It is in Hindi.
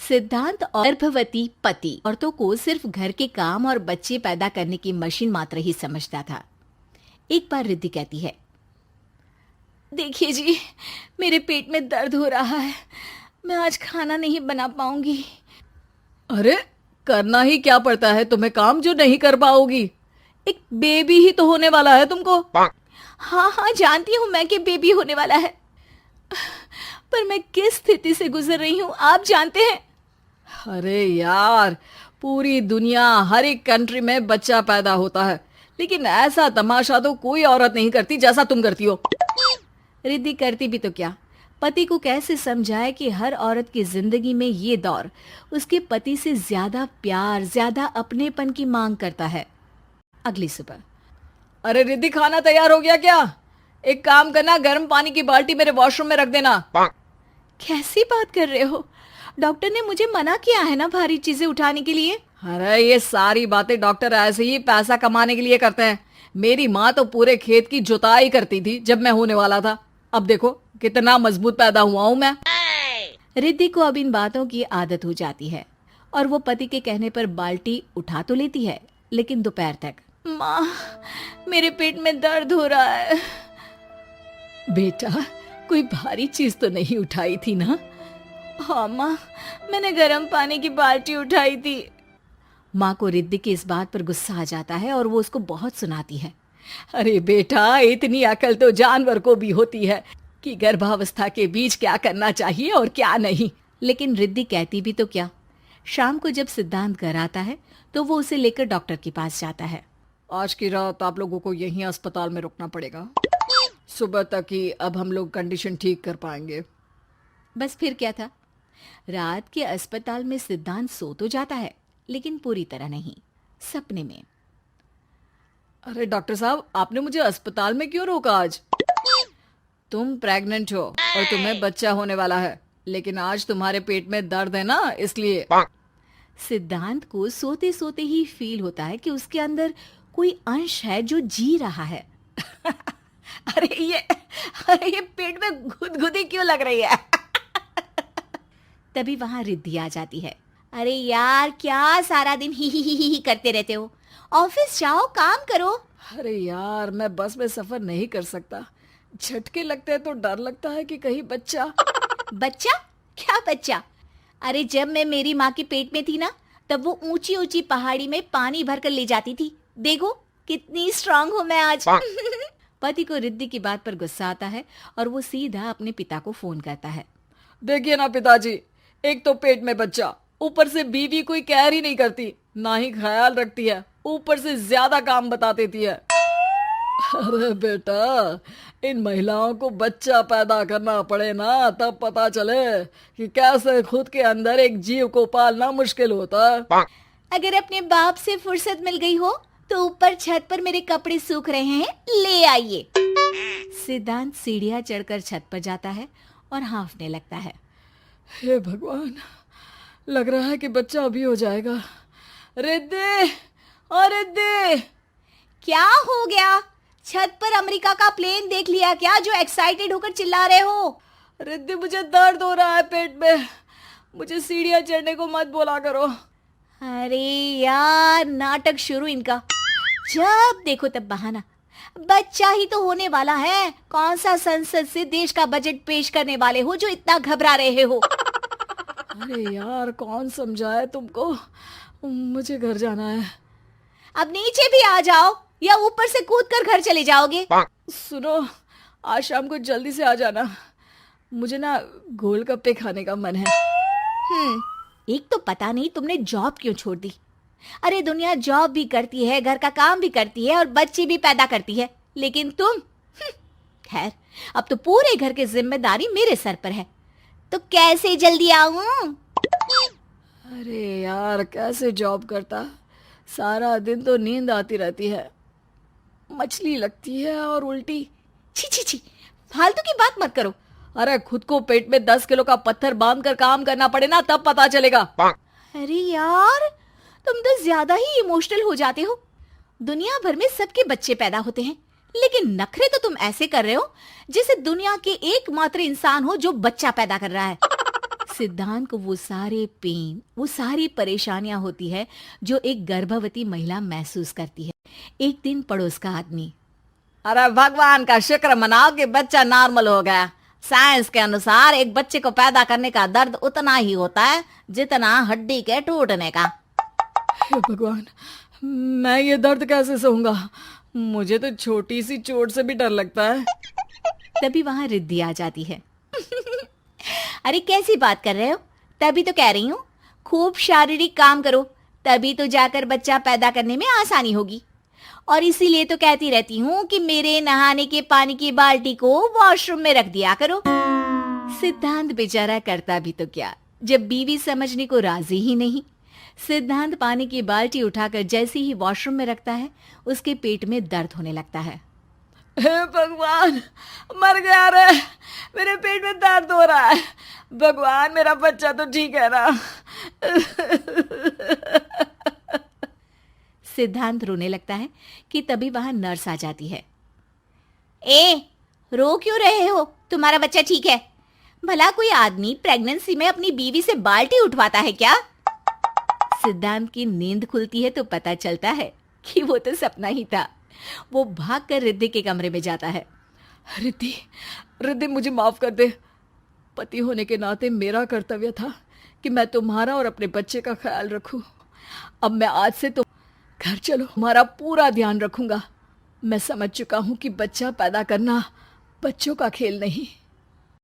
सिद्धांत और गर्भवती पति औरतों को सिर्फ घर के काम और बच्चे पैदा करने की मशीन मात्र ही समझता था। एक बार रिद्धि कहती है, देखिए जी, मेरे पेट में दर्द हो रहा है, मैं आज खाना नहीं बना पाऊंगी। अरे करना ही क्या पड़ता है तुम्हें काम जो नहीं कर पाओगी? एक बेबी ही तो होने वाला है तुमको। हाँ हाँ, जानती हूँ मैं कि बेबी होने वाला है, पर मैं किस स्थिति से गुजर रही हूँ आप जानते हैं। अरे यार, पूरी दुनिया हर एक कंट्री में बच्चा पैदा होता है, लेकिन ऐसा तमाशा तो कोई औरत नहीं करती जैसा तुम करती हो। रिद्धि करती भी तो क्या, पति को कैसे समझाए कि हर औरत की जिंदगी में ये दौर उसके पति से ज्यादा प्यार, ज्यादा अपनेपन की मांग करता है। अगली सुबह, अरे रिद्धि, खाना तैयार हो गया क्या? एक काम करना, गर्म पानी की बाल्टी मेरे वॉशरूम में रख देना। कैसी बात कर रहे हो? डॉक्टर ने मुझे मना किया है ना भारी चीजें उठाने के लिए। अरे ये सारी बातें डॉक्टर ऐसे ही पैसा कमाने के लिए करते हैं। मेरी माँ तो पूरे खेत की जुताई करती थी जब मैं होने वाला था। अब देखो कितना मजबूत पैदा हुआ हूं मैं। रिद्धि को अब इन बातों की आदत हो जाती है और वो पति के कहने पर बाल्टी उठा तो लेती है, लेकिन दोपहर तक। माँ, मेरे पेट में दर्द हो रहा है। बेटा, कोई भारी चीज तो नहीं उठाई थी ना? हाँ माँ, मैंने गर्म पानी की बाल्टी उठाई थी। माँ को रिद्धि की इस बात पर गुस्सा आ जाता है और वो उसको बहुत सुनाती है। अरे बेटा, इतनी अकल तो जानवर को भी होती है कि गर्भावस्था के बीच क्या करना चाहिए और क्या नहीं। लेकिन रिद्धि कहती भी तो क्या। शाम को जब सिद्धांत घर आता है तो वो उसे लेकर डॉक्टर के पास जाता है। आज की रात आप लोगों को यहीं अस्पताल में रुकना पड़ेगा, सुबह तक ही अब हम लोग कंडीशन ठीक कर पाएंगे। बस फिर क्या था, रात के अस्पताल में सिद्धांत सो तो जाता है, लेकिन पूरी तरह नहीं, सपने में। अरे डॉक्टर साहब, आपने मुझे अस्पताल में क्यों रोका आज? तुम प्रेग्नेंट हो और तुम्हें बच्चा होने वाला है, लेकिन आज तुम्हारे पेट में दर्द है ना, इसलिए। सिद्धांत को सोते सोते ही फील होता है कि उसके अंदर कोई अंश है जो जी रहा है। अरे ये पेट में गुदगुदी क्यों लग रही है? तभी वहां रिद्धि आ जाती है। अरे यार, क्या सारा दिन ही करते रहते हो, ऑफिस जाओ, काम करो। अरे यार, मैं बस में सफर नहीं कर सकता, झटके लगते हैं तो डर लगता है कि कहीं बच्चा। बच्चा? क्या बच्चा? अरे जब मैं मेरी माँ के पेट में थी ना, तब वो ऊंची ऊंची पहाड़ी में पानी भर कर ले जाती थी। देखो कितनी स्ट्रांग हूँ मैं आज। पति को रिद्धि की बात पर गुस्सा आता है और वो सीधा अपने पिता को फोन करता है। देखिए ना पिताजी, एक तो पेट में बच्चा, ऊपर से बीवी कोई केयर ही नहीं करती, ना ही ख्याल रखती है, ऊपर से ज्यादा काम बता देती है। अरे बेटा, इन महिलाओं को बच्चा पैदा करना पड़े ना, तब पता चले कि कैसे खुद के अंदर एक जीव को पालना मुश्किल होता है। अगर अपने बाप से फुर्सत मिल गई हो तो ऊपर छत पर मेरे कपड़े सूख रहे हैं, ले आइए। सिद्धांत सीढ़ियां चढ़कर छत पर जाता है और हाँफने लगता है। हे भगवान, लग रहा है कि बच्चा अभी हो जाएगा। रिद्धि, ओ रिद्धि! क्या हो गया? छत पर अमेरिका का प्लेन देख लिया क्या जो एक्साइटेड होकर चिल्ला रहे हो? रिद्धि, मुझे दर्द हो रहा है पेट में, मुझे सीढ़ियां चढ़ने को मत बोला करो। अरे यार, नाटक शुरू इनका, जब देखो तब बहाना। बच्चा ही तो होने वाला है, कौन सा संसद से देश का बजट पेश करने वाले हो जो इतना घबरा रहे हो? अरे यार, कौन समझाए तुमको, मुझे घर जाना है। अब नीचे भी आ जाओ या ऊपर से कूदकर घर चले जाओगे? सुनो, आज शाम को जल्दी से आ जाना, मुझे ना गोलगप्पे खाने का मन है। एक तो पता नहीं तुमने जॉब क्यों छोड़ दी। अरे दुनिया जॉब भी करती है, घर का काम भी करती है और बच्चे भी पैदा करती है, लेकिन तुम, खैर, अब तो पूरे घर की जिम्मेदारी मेरे सर पर है, तो कैसे जल्दी आऊं? अरे यार, कैसे जॉब करता, सारा दिन तो नींद आती रहती है, मछली लगती है और उल्टी। छी छी छी, फालतू की बात मत करो। अरे खुद को पेट में 10 किलो का पत्थर बांध कर काम करना पड़े ना, तब पता चलेगा। अरे यार, तुम तो ज्यादा ही इमोशनल हो जाते हो। दुनिया भर में सबके बच्चे पैदा होते हैं, लेकिन नखरे तो तुम ऐसे कर रहे हो जैसे दुनिया के एकमात्र इंसान हो जो बच्चा पैदा कर रहा है। सिद्धांत को वो सारे पेन, वो सारी परेशानियां होती है जो एक गर्भवती महिला महसूस करती है। एक दिन पड़ोस का आदमी, अरे भगवान का शुक्र मनाओ कि बच्चा नॉर्मल हो गया। साइंस के अनुसार एक बच्चे को पैदा करने का दर्द उतना ही होता है जितना हड्डी के टूटने का। हे भगवान, मैं ये दर्द कैसे सहूंगा? मुझे तो छोटी सी चोट से भी डर लगता है। तभी वहां रिद्धि आ जाती है। अरे कैसी बात कर रहे हो? तभी तो कह रही हूँ, खूब शारीरिक काम करो, तभी तो जाकर बच्चा पैदा करने में आसानी होगी। और इसीलिए तो कहती रहती हूँ कि मेरे नहाने के पानी की बाल्टी को वॉशरूम में रख दिया करो। सिद्धांत बेचारा करता भी तो क्या, जब बीवी समझने को राजी ही नहीं। सिद्धांत पानी की बाल्टी उठाकर जैसे ही वॉशरूम में रखता है, उसके पेट में दर्द होने लगता है। हे भगवान, मर गया रे, मेरे पेट में दर्द हो रहा है। भगवान, मेरा बच्चा तो ठीक है ना? सिद्धांत रोने लगता है कि तभी वहां नर्स आ जाती है। ए, रो क्यों रहे हो? तुम्हारा बच्चा ठीक है। भला कोई आदमी प्रेगनेंसी में अपनी बीवी से बाल्टी उठवाता है क्या? सिद्धांत की नींद खुलती है तो पता चलता है कि वो तो सपना ही था। वो भागकर रिद्धि के कमरे में जाता है। रिद्धि, रिद्धि मुझे माफ कर दे। पति होने के नाते मेरा कर्तव्य था कि मैं तुम्हारा और अपने बच्चे का ख्याल रखूं। अब मैं आज से तो घर चलो, हमारा पूरा ध्यान रखूंगा। मैं समझ चुका हूं कि बच्चा पैदा करना बच्चों का खेल नहीं,